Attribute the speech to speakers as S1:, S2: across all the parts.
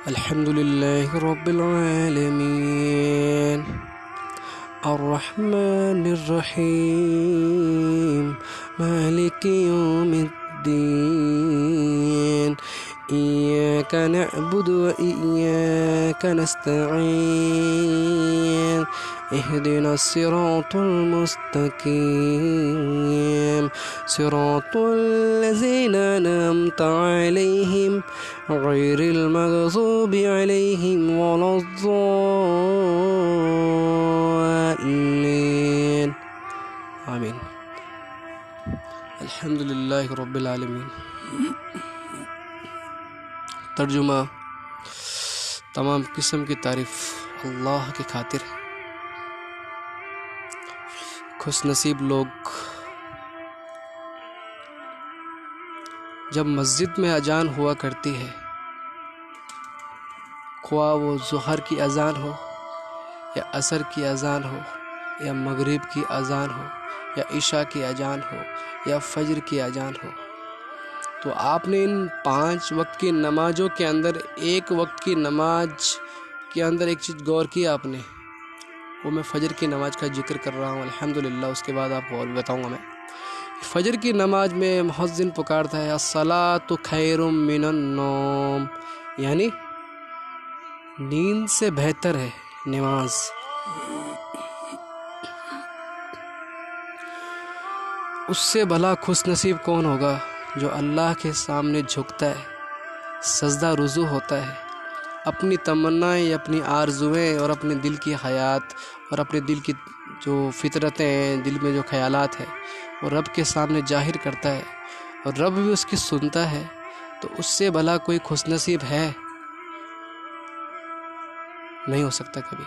S1: الحمد لله رب العالمين الرحمن الرحيم مالك يوم الدين إياك نعبد وإياك نستعين اهدنا الصراط المستقيم صراط الذين أنعمت عليهم غير المغضوب عليهم ولا الضالين آمين. الحمد للہ رب العالمین. ترجمہ: تمام قسم کی تعریف اللہ کی خاطر ہے. خوش نصیب لوگ جب مسجد میں اذان ہوا کرتی ہے، خواہ وہ ظہر کی اذان ہو یا عصر کی اذان ہو یا مغرب کی اذان ہو یا عشاء کی اذان ہو یا فجر کی اذان ہو، تو آپ نے ان 5 وقت کی نمازوں کے اندر ایک وقت کی نماز کے اندر ایک چیز غور کی آپ نے، وہ میں فجر کی نماز کا ذکر کر رہا ہوں الحمدللہ. اس کے بعد آپ کو اور بتاؤں گا. میں فجر کی نماز میں مؤذن پکارتا ہے الصلاۃ خیر من النوم، یعنی نیند سے بہتر ہے نماز. اس سے بھلا خوش نصیب کون ہوگا جو اللہ کے سامنے جھکتا ہے، سجدہ رضو ہوتا ہے، اپنی تمنائیں، اپنی آرزویں اور اپنے دل کی حیات اور اپنے دل کی جو فطرتیں ہیں، دل میں جو خیالات ہیں، وہ رب کے سامنے ظاہر کرتا ہے اور رب بھی اس کی سنتا ہے. تو اس سے بھلا کوئی خوش نصیب ہے؟ نہیں ہو سکتا کبھی.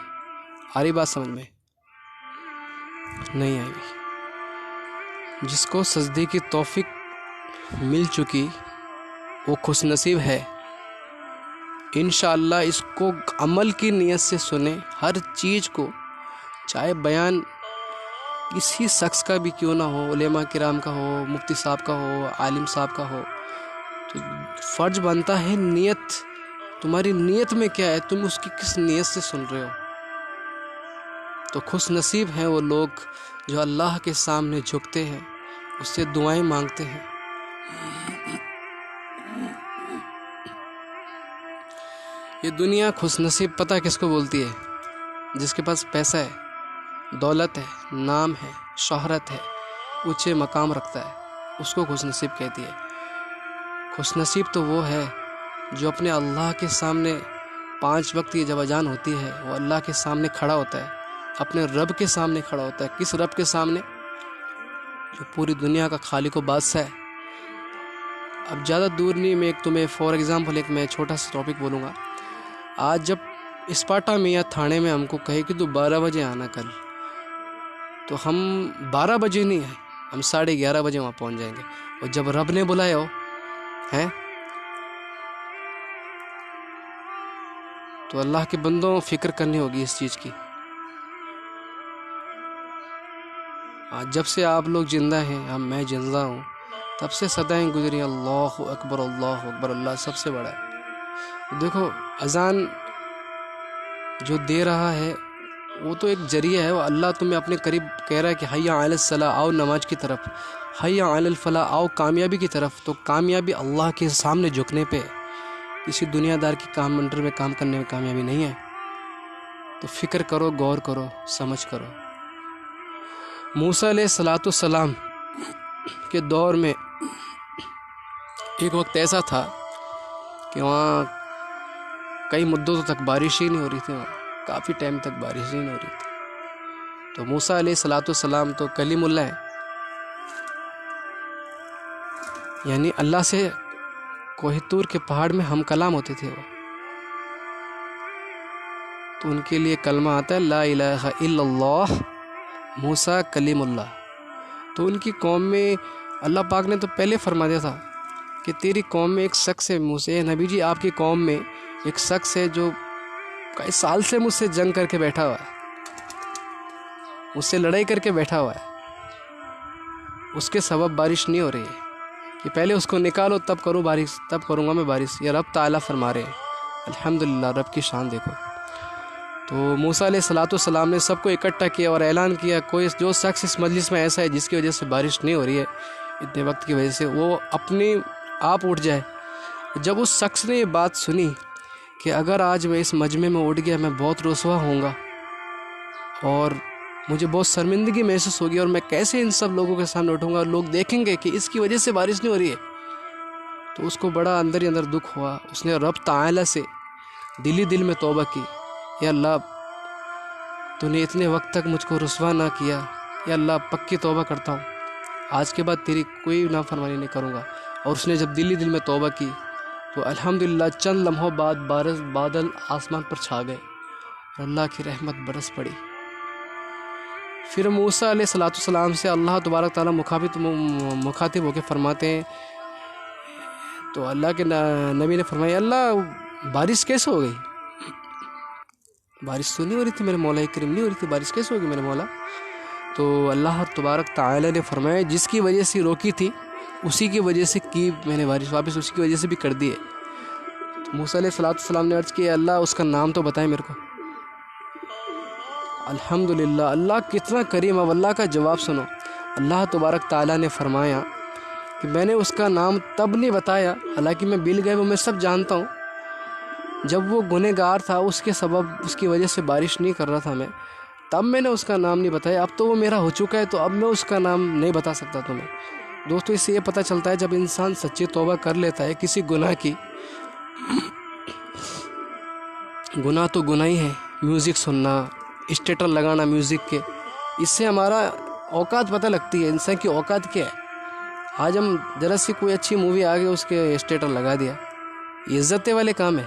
S1: آ رہی بات سمجھ میں؟ نہیں آئی. جس کو سجدے کی توفیق مل چکی وہ خوش نصیب ہے. انشاءاللہ اس کو عمل کی نیت سے سنیں. ہر چیز کو، چاہے بیان کسی شخص کا بھی کیوں نہ ہو، علماء کرام کا ہو، مفتی صاحب کا ہو، عالم صاحب کا ہو، تو فرض بنتا ہے نیت. تمہاری نیت میں کیا ہے، تم اس کی کس نیت سے سن رہے ہو. تو خوش نصیب ہیں وہ لوگ جو اللہ کے سامنے جھکتے ہیں، اس سے دعائیں مانگتے ہیں. یہ دنیا خوش نصیب پتہ کس کو بولتی ہے؟ جس کے پاس پیسہ ہے، دولت ہے، نام ہے، شہرت ہے، اونچے مقام رکھتا ہے، اس کو خوش نصیب کہتی ہے. خوش نصیب تو وہ ہے جو اپنے اللہ کے سامنے 5 وقت کی جب اذان ہوتی ہے، وہ اللہ کے سامنے کھڑا ہوتا ہے، اپنے رب کے سامنے کھڑا ہوتا ہے. کس رب کے سامنے؟ جو پوری دنیا کا خالق و بادشاہ ہے. اب زیادہ دور نہیں، میں ایک تمہیں فار ایگزامپل ایک میں چھوٹا سا ٹاپک بولوں گا. آج جب اسپاٹا میں یا تھانے میں ہم کو کہے کہ تو 12 بجے آنا کل، تو ہم 12 بجے نہیں آئے، ہم 11:30 بجے وہاں پہنچ جائیں گے. اور جب رب نے بلایا ہو ہیں تو اللہ کے بندوں فکر کرنی ہوگی اس چیز کی. جب سے آپ لوگ زندہ ہیں، میں زندہ ہوں، تب سے صدائیں گزری اللہ اکبر اللہ اکبر، اللہ سب سے بڑا ہے. دیکھو اذان جو دے رہا ہے وہ تو ایک ذریعہ ہے. وہ اللہ تمہیں اپنے قریب کہہ رہا ہے کہ حی علی الصلاۃ، آؤ نماز کی طرف، حی علی الفلاح، آؤ کامیابی کی طرف. تو کامیابی اللہ کے سامنے جھکنے پہ، کسی دنیا دار کی کام منڈر میں کام کرنے میں کامیابی نہیں ہے. تو فکر کرو، غور کرو، سمجھ کرو. موسیٰ علیہ السلام کے دور میں ایک وقت ایسا تھا کہ وہاں کئی مدتوں تک بارش ہی نہیں ہو رہی تھی، وہاں کافی ٹائم تک بارش ہی نہیں ہو رہی تھی. تو موسیٰ علیہ السلام تو کلیم اللہ ہے، یعنی اللہ سے کوہ طور کے پہاڑ میں ہم کلام ہوتے تھے وہ. تو ان کے لیے کلمہ آتا ہے لا الہ الا اللہ موسیٰ کلیم اللہ. تو ان کی قوم میں اللہ پاک نے تو پہلے فرما دیا تھا کہ تیری قوم میں ایک شخص ہے، موسیٰ نبی جی آپ کی قوم میں ایک شخص ہے جو کئی سال سے مجھ سے جنگ کر کے بیٹھا ہوا ہے، مجھ سے لڑائی کر کے بیٹھا ہوا ہے، اس کے سبب بارش نہیں ہو رہی ہے. کہ پہلے اس کو نکالو تب کروں بارش، تب کروں گا میں بارش. یہ رب تعالیٰ فرما رہے ہیں. الحمدللہ، رب کی شان دیکھو. تو موسیٰ علیہ السلام نے سب کو اکٹھا کیا اور اعلان کیا کوئی جو شخص اس مجلس میں ایسا ہے جس کی وجہ سے بارش نہیں ہو رہی ہے اتنے وقت کی وجہ سے، وہ اپنے آپ اٹھ جائے. جب اس شخص نے یہ بات سنی کہ اگر آج میں اس مجمع میں اٹھ گیا میں بہت رسوا ہوں گا اور مجھے بہت شرمندگی محسوس ہوگی، اور میں کیسے ان سب لوگوں کے سامنے اٹھوں گا اور لوگ دیکھیں گے کہ اس کی وجہ سے بارش نہیں ہو رہی ہے، تو اس کو بڑا اندر ہی اندر دکھ ہوا. اس نے رب تعالیٰ سے دل میں توبہ کی، یا اللہ تو نے اتنے وقت تک مجھ کو رسوا نہ کیا، یا اللہ پکی توبہ کرتا ہوں، آج کے بعد تیری کوئی نافرمانی نہیں کروں گا. اور اس نے جب دل میں توبہ کی تو الحمدللہ چند لمحوں بعد بادل آسمان پر چھا گئے اور اللہ کی رحمت برس پڑی. پھر موسیٰ علیہ السلام سے اللہ تبارک تعالیٰ مخاطب ہو کے فرماتے ہیں، تو اللہ کے نبی نے فرمایا اللہ بارش کیسے ہو گئی؟ بارش تو نہیں ہو رہی تھی میرے مولا کریم، نہیں ہو رہی تھی بارش، کیسے ہوگی میرے مولا؟ تو اللہ تبارک تعالیٰ نے فرمایا جس کی وجہ سے روکی تھی اسی کی وجہ سے کی میں نے بارش، واپس اسی کی وجہ سے بھی کر دی ہے. تو موسیٰ علیہ السلام نے عرض کیا اللہ اس کا نام تو بتائیں میرے کو. الحمدللہ، اللہ کتنا کریم. اب اللہ کا جواب سنو. اللہ تبارک تعالیٰ نے فرمایا کہ میں نے اس کا نام تب نہیں بتایا، حالانکہ میں بالغیب میں سب جانتا ہوں، جب وہ گنہگار تھا اس کے سبب اس کی وجہ سے بارش نہیں کر رہا تھا میں، تب میں نے اس کا نام نہیں بتایا. اب تو وہ میرا ہو چکا ہے تو اب میں اس کا نام نہیں بتا سکتا تمہیں. دوستو اس سے یہ پتہ چلتا ہے جب انسان سچی توبہ کر لیتا ہے کسی گناہ کی، گناہ تو گناہ ہی ہے، میوزک سننا، اسٹیٹر لگانا میوزک کے، اس سے ہمارا اوقات پتہ لگتی ہے انسان کی اوقات کیا ہے. آج ہم ذرا سی کوئی اچھی مووی آ گئی اس کے اسٹیٹر لگا دیا، یہ عزت والے کام ہے،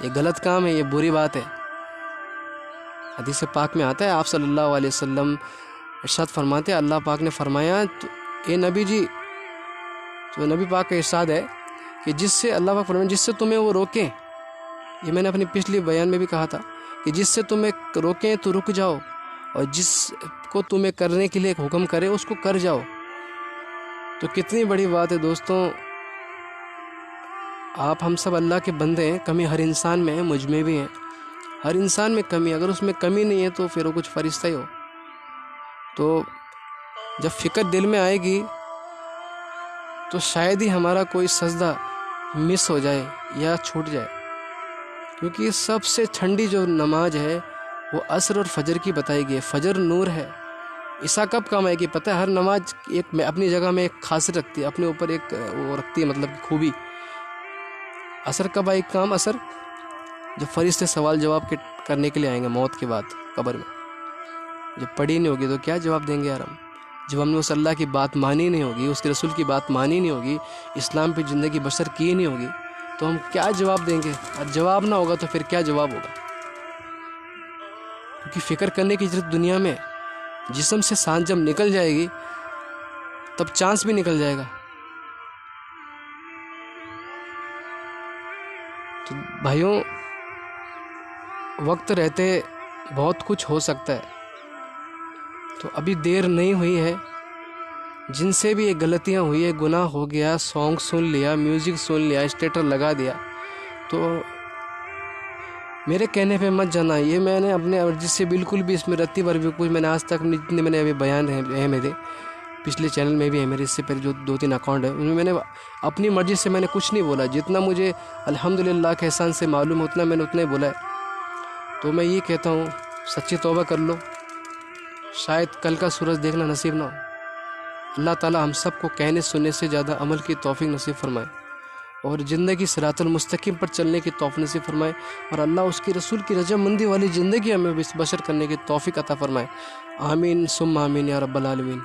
S1: یہ غلط کام ہے، یہ بری بات ہے. حدیث پاک میں آتا ہے آپ صلی اللہ علیہ وسلم ارشاد فرماتے ہیں، اللہ پاک نے فرمایا اے نبی جی، تو نبی پاک کا ارشاد ہے کہ جس سے اللہ پاک فرمایا جس سے تمہیں وہ روکیں، یہ میں نے اپنی پچھلی بیان میں بھی کہا تھا کہ جس سے تمہیں روکیں تو رک جاؤ، اور جس کو تمہیں کرنے کے لیے ایک حکم کرے اس کو کر جاؤ. تو کتنی بڑی بات ہے دوستوں. آپ ہم سب اللہ کے بندے ہیں، کمی ہر انسان میں ہے، مجھ میں بھی ہیں، ہر انسان میں کمی، اگر اس میں کمی نہیں ہے تو پھر وہ کچھ فرشتہ ہی ہو. تو جب فکر دل میں آئے گی تو شاید ہی ہمارا کوئی سجدہ مس ہو جائے یا چھوٹ جائے، کیونکہ سب سے ٹھنڈی جو نماز ہے وہ عصر اور فجر کی بتائی گئی ہے. فجر نور ہے، عشاء کب کام آئے گی پتہ ہے؟ ہر نماز ایک اپنی جگہ میں ایک خاصیت رکھتی ہے، اپنے اوپر ایک وہ رکھتی ہے، مطلب خوبی. عصر کب آئے کام؟ عصر جب فرشتے سوال جواب کرنے کے لیے آئیں گے موت کے بعد قبر میں. جب پڑھی نہیں ہوگی تو کیا جواب دیں گے یار ہم؟ جب ہم نے اس اللہ کی بات مانی نہیں ہوگی، اس کے رسول کی بات مانی نہیں ہوگی، اسلام پہ زندگی بسر کی نہیں ہوگی، تو ہم کیا جواب دیں گے؟ اور جواب نہ ہوگا تو پھر کیا جواب ہوگا؟ کیونکہ فکر کرنے کی ضرورت دنیا میں، جسم سے سانس جب نکل جائے گی تب چانس بھی نکل جائے گا. تو بھائیوں وقت رہتے بہت کچھ ہو سکتا ہے، تو ابھی دیر نہیں ہوئی ہے. جن سے بھی یہ غلطیاں ہوئی ہے، گناہ ہو گیا، سانگ سن لیا، میوزک سن لیا، اسٹیٹر لگا دیا، تو میرے کہنے پہ مت جانا. یہ میں نے اپنے مرضی سے بالکل بھی اس میں رتی بھر بھی کچھ میں نے آج تک جتنے میں نے ابھی بیان ہیں میرے پچھلے چینل میں بھی ہے، میرے اس سے پہلے جو 2-3 اکاؤنٹ ہیں ان میں نے اپنی مرضی سے میں نے کچھ نہیں بولا. جتنا مجھے الحمدللہ کے احسان سے معلوم اتنا میں نے اتنا ہی بولا ہے. تو میں یہ کہتا ہوں سچی توبہ کر لو، شاید کل کا سورج دیکھنا نصیب نہ ہو. اللہ تعالی ہم سب کو کہنے سننے سے زیادہ عمل کی توفیق نصیب فرمائے، اور زندگی صراط المستقیم پر چلنے کی توفیق نصیب فرمائے، اور اللہ اس کی رسول کی رضامندی والی زندگی ہمیں بشر کرنے کی توفیق عطا فرمائے. آمین ثم آمین یا رب العالمین.